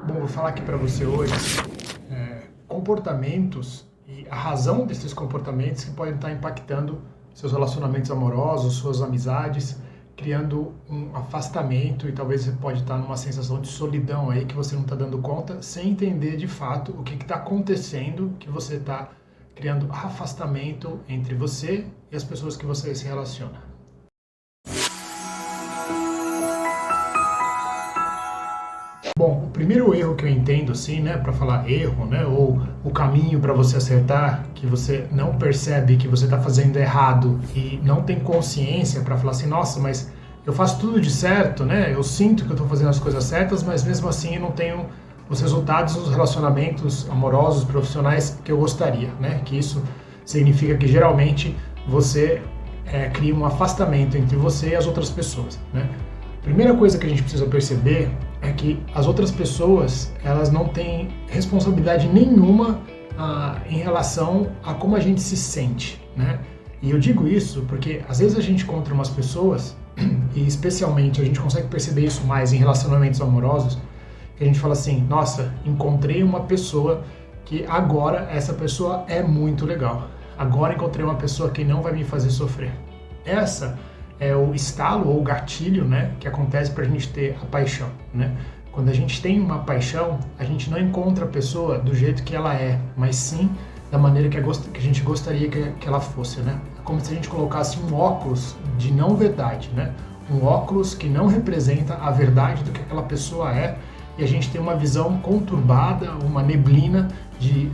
Bom, vou falar aqui para você hoje comportamentos e a razão desses comportamentos que podem estar impactando seus relacionamentos amorosos, suas amizades, criando um afastamento e talvez você pode estar numa sensação de solidão aí que você não está dando conta, sem entender de fato o que está acontecendo, que você está criando afastamento entre você e as pessoas que você se relaciona. Bom, o primeiro erro que eu entendo, assim, né, para falar erro, né, ou o caminho para você acertar, que você não percebe que você está fazendo errado e não tem consciência para falar assim, nossa, mas eu faço tudo de certo, né, eu sinto que eu estou fazendo as coisas certas, mas mesmo assim eu não tenho os resultados dos relacionamentos amorosos, profissionais que eu gostaria, né, que isso significa que geralmente você cria um afastamento entre você e as outras pessoas, né. Primeira coisa que a gente precisa perceber é que as outras pessoas, elas não têm responsabilidade nenhuma em relação a como a gente se sente, né? E eu digo isso porque às vezes a gente encontra umas pessoas, e especialmente a gente consegue perceber isso mais em relacionamentos amorosos, que a gente fala assim, nossa, encontrei uma pessoa que agora essa pessoa é muito legal. Agora encontrei uma pessoa que não vai me fazer sofrer. Essa é o estalo ou o gatilho, né, que acontece para a gente ter a paixão, né? Quando a gente tem uma paixão, a gente não encontra a pessoa do jeito que ela é, mas sim da maneira que a gente gostaria que ela fosse, né? É como se a gente colocasse um óculos de não verdade, né? Um óculos que não representa a verdade do que aquela pessoa é e a gente tem uma visão conturbada, uma neblina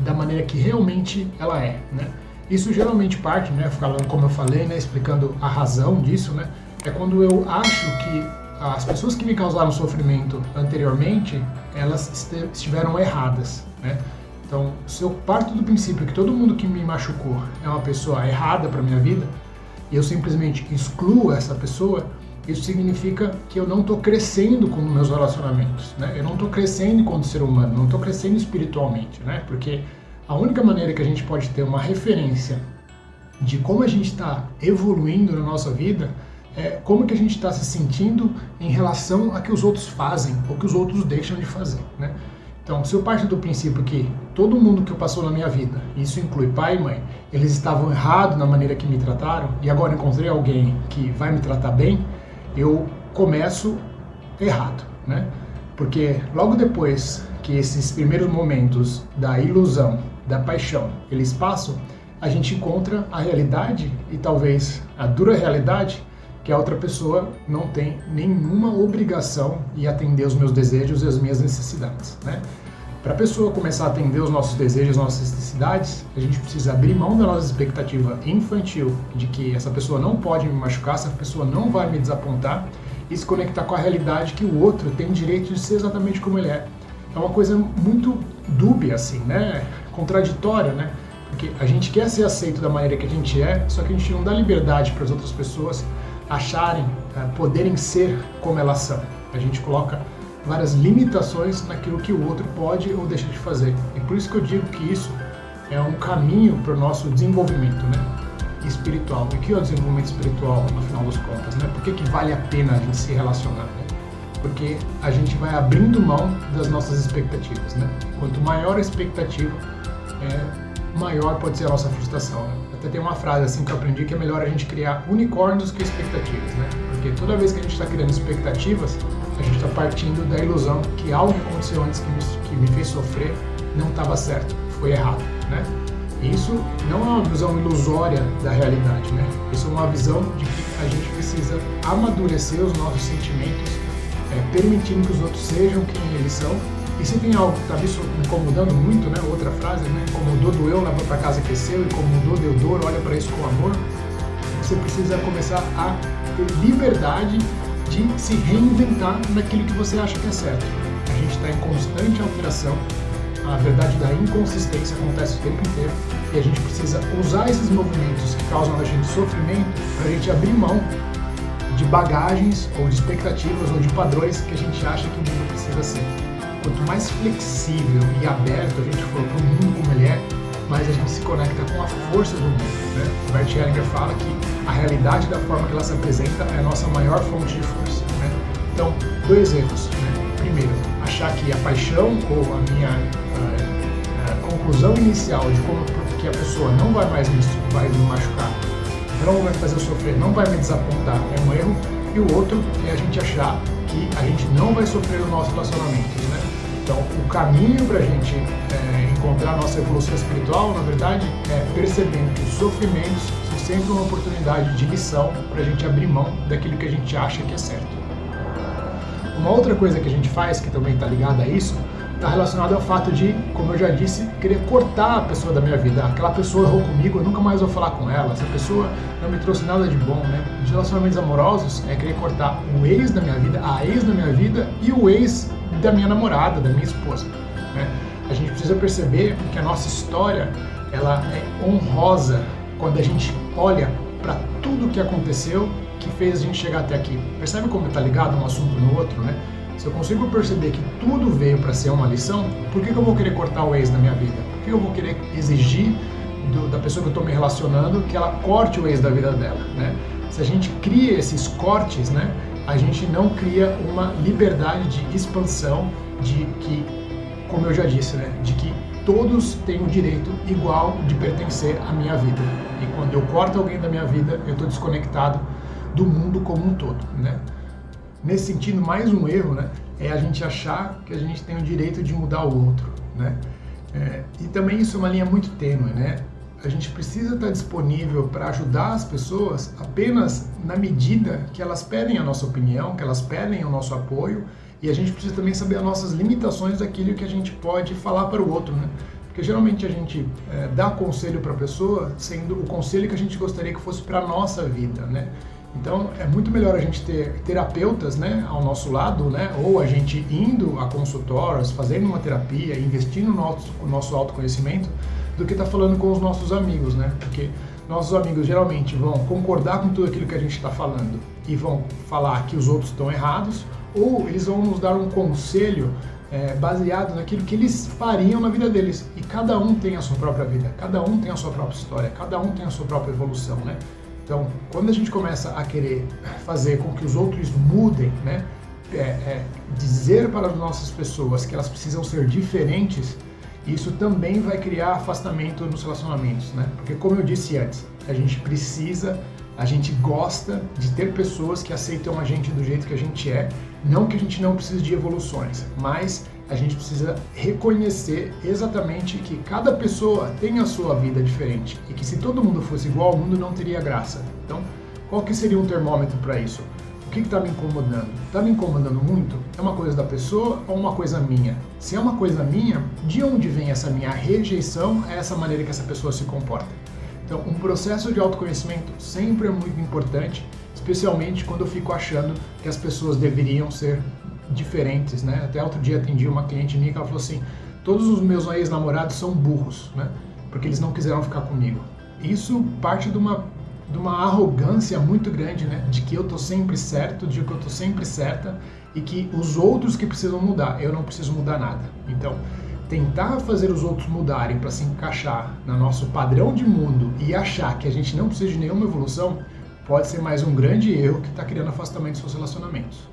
da maneira que realmente ela é, né? Isso geralmente parte, né, falando como eu falei, né, explicando a razão disso, né, é quando eu acho que as pessoas que me causaram sofrimento anteriormente, elas estiveram erradas, né. Então, se eu parto do princípio que todo mundo que me machucou é uma pessoa errada para minha vida, e eu simplesmente excluo essa pessoa, isso significa que eu não estou crescendo com meus relacionamentos, né, eu não estou crescendo enquanto ser humano, não estou crescendo espiritualmente, né, porque a única maneira que a gente pode ter uma referência de como a gente está evoluindo na nossa vida é como que a gente está se sentindo em relação a que os outros fazem ou que os outros deixam de fazer, né? Então, se eu parto do princípio que todo mundo que passou na minha vida, isso inclui pai e mãe, eles estavam errados na maneira que me trataram e agora encontrei alguém que vai me tratar bem, eu começo errado, né? Porque logo depois que esses primeiros momentos da ilusão, da paixão, eles passam, a gente encontra a realidade e talvez a dura realidade que a outra pessoa não tem nenhuma obrigação em atender os meus desejos e as minhas necessidades, né? Para a pessoa começar a atender os nossos desejos, as nossas necessidades, a gente precisa abrir mão da nossa expectativa infantil de que essa pessoa não pode me machucar, essa pessoa não vai me desapontar e se conectar com a realidade que o outro tem direito de ser exatamente como ele é. É uma coisa muito dúbia, assim, né? Contraditória, né? Porque a gente quer ser aceito da maneira que a gente é, só que a gente não dá liberdade para as outras pessoas acharem, poderem ser como elas são. A gente coloca várias limitações naquilo que o outro pode ou deixa de fazer. E por isso que eu digo que isso é um caminho para o nosso desenvolvimento, né? Espiritual. E o que é o desenvolvimento espiritual, no final das contas, né? Por que vale a pena a gente se relacionar, né? Porque a gente vai abrindo mão das nossas expectativas, né? Quanto maior a expectativa, maior pode ser a nossa frustração, né? Até tem uma frase assim que eu aprendi que é melhor a gente criar unicórnios que expectativas, né? Porque toda vez que a gente está criando expectativas, a gente está partindo da ilusão que algo que aconteceu antes que me fez sofrer não estava certo, foi errado, né? E isso não é uma visão ilusória da realidade, né? Isso é uma visão de que a gente precisa amadurecer os nossos sentimentos, permitindo que os outros sejam quem eles são. E se tem algo que está me incomodando muito, né? Outra frase, né? Incomodou, doeu, levou para casa, aqueceu, incomodou, deu dor, olha para isso com amor. Você precisa começar a ter liberdade de se reinventar naquilo que você acha que é certo. A gente está em constante alteração, a verdade da inconsistência acontece o tempo inteiro e a gente precisa usar esses movimentos que causam a gente sofrimento para a gente abrir mão de bagagens ou de expectativas ou de padrões que a gente acha que o mundo precisa ser. Quanto mais flexível e aberto a gente for para o mundo como ele é, mais a gente se conecta com a força do mundo, né? O Bert Hellinger fala que a realidade da forma que ela se apresenta é a nossa maior fonte de força, né? Então, dois erros, né? Primeiro, achar que a paixão ou a minha conclusão inicial de como que a pessoa não vai mais vai me machucar, não vai fazer eu sofrer, não vai me desapontar, é um erro. E o outro é a gente achar que a gente não vai sofrer no nosso relacionamento, né? Então, o caminho para a gente encontrar a nossa evolução espiritual, na verdade, é percebendo que os sofrimentos são sempre uma oportunidade de lição para a gente abrir mão daquilo que a gente acha que é certo. Uma outra coisa que a gente faz, que também está ligada a isso, está relacionado ao fato de, como eu já disse, querer cortar a pessoa da minha vida. Aquela pessoa errou comigo, eu nunca mais vou falar com ela. Essa pessoa não me trouxe nada de bom, né? Os relacionamentos amorosos é querer cortar o ex da minha vida, a ex da minha vida e o ex da minha namorada, da minha esposa, né? A gente precisa perceber que a nossa história, ela é honrosa quando a gente olha para tudo que aconteceu que fez a gente chegar até aqui. Percebe como está ligado um assunto no outro, né? Se eu consigo perceber que tudo veio para ser uma lição, por que eu vou querer cortar o ex da minha vida? Por que eu vou querer exigir da pessoa que eu estou me relacionando que ela corte o ex da vida dela, né? Se a gente cria esses cortes, né, a gente não cria uma liberdade de expansão, de que, como eu já disse, né, de que todos têm o direito igual de pertencer à minha vida. E quando eu corto alguém da minha vida, eu estou desconectado do mundo como um todo, né? Nesse sentido, mais um erro, né, é a gente achar que a gente tem o direito de mudar o outro, né? E também isso é uma linha muito tênue, né? A gente precisa estar disponível para ajudar as pessoas apenas na medida que elas pedem a nossa opinião, que elas pedem o nosso apoio, e a gente precisa também saber as nossas limitações daquilo que a gente pode falar para o outro, né? Porque geralmente a gente dá conselho para a pessoa sendo o conselho que a gente gostaria que fosse para a nossa vida, né? Então, é muito melhor a gente ter terapeutas, né, ao nosso lado, né, ou a gente indo a consultórios, fazendo uma terapia, investindo no nosso autoconhecimento, do que estar falando com os nossos amigos, né? Porque nossos amigos geralmente vão concordar com tudo aquilo que a gente está falando e vão falar que os outros estão errados, ou eles vão nos dar um conselho baseado naquilo que eles fariam na vida deles. E cada um tem a sua própria vida, cada um tem a sua própria história, cada um tem a sua própria evolução, né? Então, quando a gente começa a querer fazer com que os outros mudem, né, dizer para as nossas pessoas que elas precisam ser diferentes, isso também vai criar afastamento nos relacionamentos, né? Porque, como eu disse antes, a gente gosta de ter pessoas que aceitam a gente do jeito que a gente é, não que a gente não precise de evoluções, mas a gente precisa reconhecer exatamente que cada pessoa tem a sua vida diferente e que se todo mundo fosse igual, o mundo não teria graça. Então, qual que seria um termômetro para isso? O que está me incomodando? Está me incomodando muito? É uma coisa da pessoa ou uma coisa minha? Se é uma coisa minha, de onde vem essa minha rejeição a essa maneira que essa pessoa se comporta? Então, um processo de autoconhecimento sempre é muito importante, especialmente quando eu fico achando que as pessoas deveriam ser diferentes, né? Até outro dia atendi uma cliente minha que ela falou assim: todos os meus ex-namorados são burros, né? Porque eles não quiseram ficar comigo. Isso parte de uma arrogância muito grande, né? De que eu tô sempre certo, de que eu tô sempre certa e que os outros que precisam mudar, eu não preciso mudar nada. Então, tentar fazer os outros mudarem para se encaixar no nosso padrão de mundo e achar que a gente não precisa de nenhuma evolução pode ser mais um grande erro que está criando afastamento dos seus relacionamentos.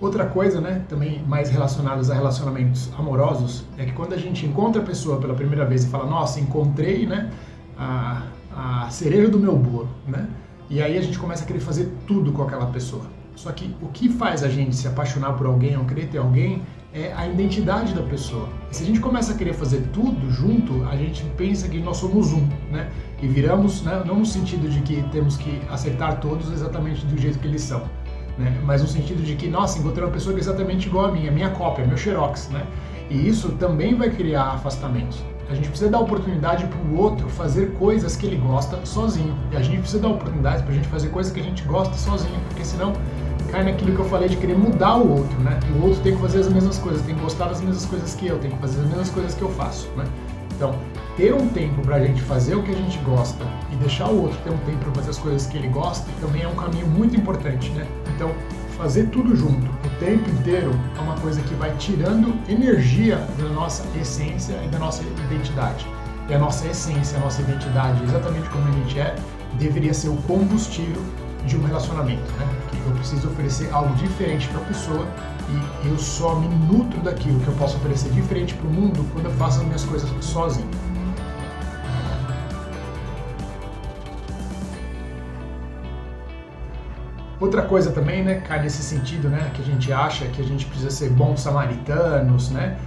Outra coisa, né, também mais relacionadas a relacionamentos amorosos, é que quando a gente encontra a pessoa pela primeira vez e fala: nossa, encontrei, né, a cereja do meu bolo, né? E aí a gente começa a querer fazer tudo com aquela pessoa. Só que o que faz a gente se apaixonar por alguém ou querer ter alguém é a identidade da pessoa. E se a gente começa a querer fazer tudo junto, a gente pensa que nós somos um, né? E viramos, né, não no sentido de que temos que aceitar todos exatamente do jeito que eles são, né? Mas no sentido de que, nossa, encontrei uma pessoa que é exatamente igual a minha cópia, meu xerox, né? E isso também vai criar afastamentos. A gente precisa dar oportunidade para o outro fazer coisas que ele gosta sozinho. E a gente precisa dar oportunidade para a gente fazer coisas que a gente gosta sozinho, porque senão cai naquilo que eu falei de querer mudar o outro, né? E o outro tem que fazer as mesmas coisas, tem que gostar das mesmas coisas que eu, tem que fazer as mesmas coisas que eu faço, né? Então, ter um tempo para a gente fazer o que a gente gosta e deixar o outro ter um tempo para fazer as coisas que ele gosta também é um caminho muito importante, né? Então, fazer tudo junto o tempo inteiro é uma coisa que vai tirando energia da nossa essência e da nossa identidade. E a nossa essência, a nossa identidade, exatamente como a gente é, deveria ser o combustível de um relacionamento, né? eu preciso oferecer algo diferente para a pessoa e eu só me nutro daquilo que eu posso oferecer diferente para o mundo quando eu faço as minhas coisas sozinho. Outra coisa também, né, cai nesse sentido, né, que a gente acha que a gente precisa ser bons samaritanos, né,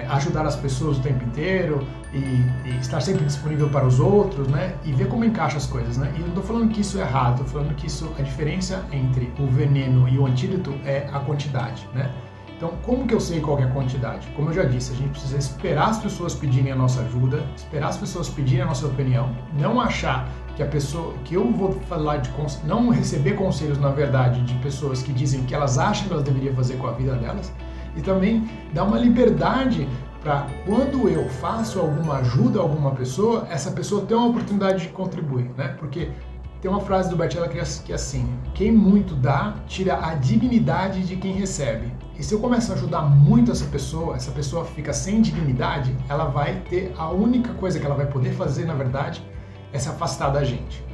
ajudar as pessoas o tempo inteiro e estar sempre disponível para os outros, né, e ver como encaixa as coisas, né. E eu não estou falando que isso é errado, estou falando que a diferença entre o veneno e o antídoto é a quantidade, né. Então, como que eu sei qual é a quantidade? Como eu já disse, a gente precisa esperar as pessoas pedirem a nossa ajuda, esperar as pessoas pedirem a nossa opinião, não achar que a pessoa, que eu vou falar de, não receber conselhos, na verdade, de pessoas que dizem que elas acham que elas deveriam fazer com a vida delas, e também dar uma liberdade para quando eu faço alguma ajuda a alguma pessoa, essa pessoa ter uma oportunidade de contribuir, né? Porque tem uma frase do Bert Hellinger que é assim: quem muito dá, tira a dignidade de quem recebe. E se eu começar a ajudar muito essa pessoa fica sem dignidade, ela vai ter, a única coisa que ela vai poder fazer, na verdade, é se afastar da gente.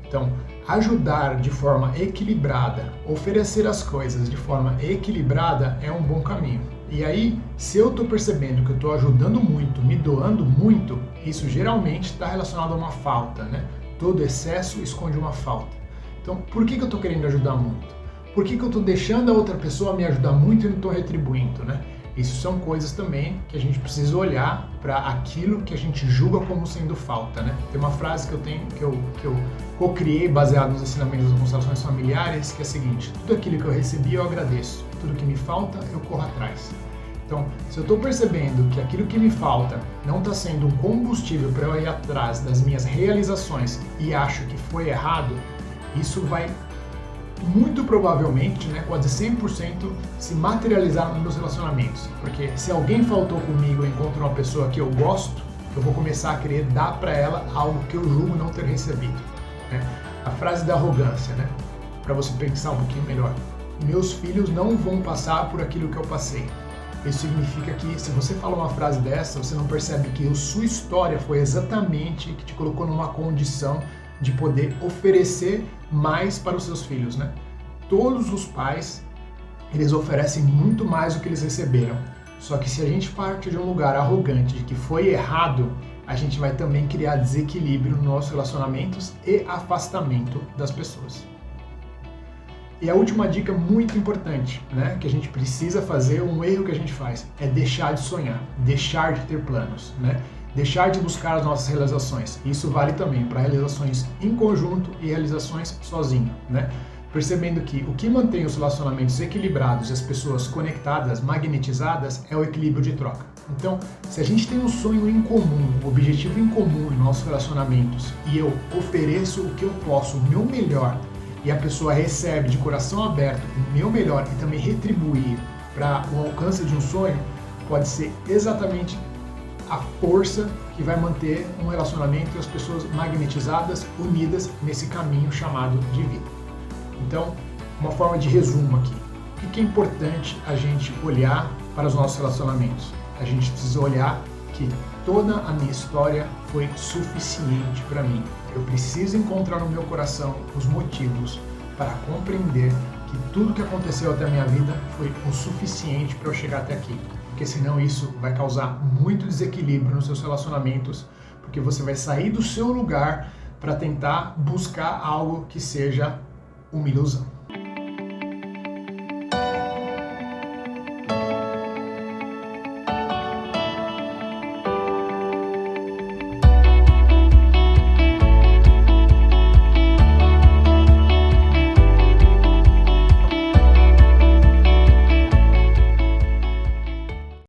Então, ajudar de forma equilibrada, oferecer as coisas de forma equilibrada é um bom caminho. E aí, se eu estou percebendo que eu estou ajudando muito, me doando muito, isso geralmente está relacionado a uma falta, né? Todo excesso esconde uma falta. Então, por que eu estou querendo ajudar muito? Por que eu estou deixando a outra pessoa me ajudar muito e não estou retribuindo, né? Isso são coisas também que a gente precisa olhar para aquilo que a gente julga como sendo falta, né? Tem uma frase que eu tenho, que eu co-criei baseado nos ensinamentos das constelações familiares, que é a seguinte: tudo aquilo que eu recebi eu agradeço, tudo que me falta eu corro atrás. Então, se eu estou percebendo que aquilo que me falta não está sendo um combustível para eu ir atrás das minhas realizações e acho que foi errado, isso vai muito provavelmente, né, quase 100%, se materializar nos meus relacionamentos. Porque se alguém faltou comigo e eu encontro uma pessoa que eu gosto, eu vou começar a querer dar para ela algo que eu julgo não ter recebido, né? A frase da arrogância, né? Para você pensar um pouquinho melhor. Meus filhos não vão passar por aquilo que eu passei. Isso significa que se você fala uma frase dessa, você não percebe que a sua história foi exatamente que te colocou numa condição de poder oferecer mais para os seus filhos, né? Todos os pais, eles oferecem muito mais do que eles receberam. Só que se a gente parte de um lugar arrogante, de que foi errado, a gente vai também criar desequilíbrio nos nossos relacionamentos e afastamento das pessoas. E a última dica muito importante, né, que a gente precisa fazer, um erro que a gente faz, é deixar de sonhar, deixar de ter planos, né? Deixar de buscar as nossas realizações. Isso vale também para realizações em conjunto e realizações sozinho, né? Percebendo que o que mantém os relacionamentos equilibrados e as pessoas conectadas, magnetizadas, é o equilíbrio de troca. Então, se a gente tem um sonho em comum, um objetivo em comum em nossos relacionamentos, e eu ofereço o que eu posso, o meu melhor, e a pessoa recebe de coração aberto o meu melhor e também retribuir para o alcance de um sonho, pode ser exatamente a força que vai manter um relacionamento e as pessoas magnetizadas, unidas nesse caminho chamado de vida. Então, uma forma de resumo aqui. O que é importante a gente olhar para os nossos relacionamentos? A gente precisa olhar que toda a minha história foi suficiente para mim. Eu preciso encontrar no meu coração os motivos para compreender que tudo que aconteceu até a minha vida foi o suficiente para eu chegar até aqui. Porque senão isso vai causar muito desequilíbrio nos seus relacionamentos, porque você vai sair do seu lugar para tentar buscar algo que seja uma ilusão.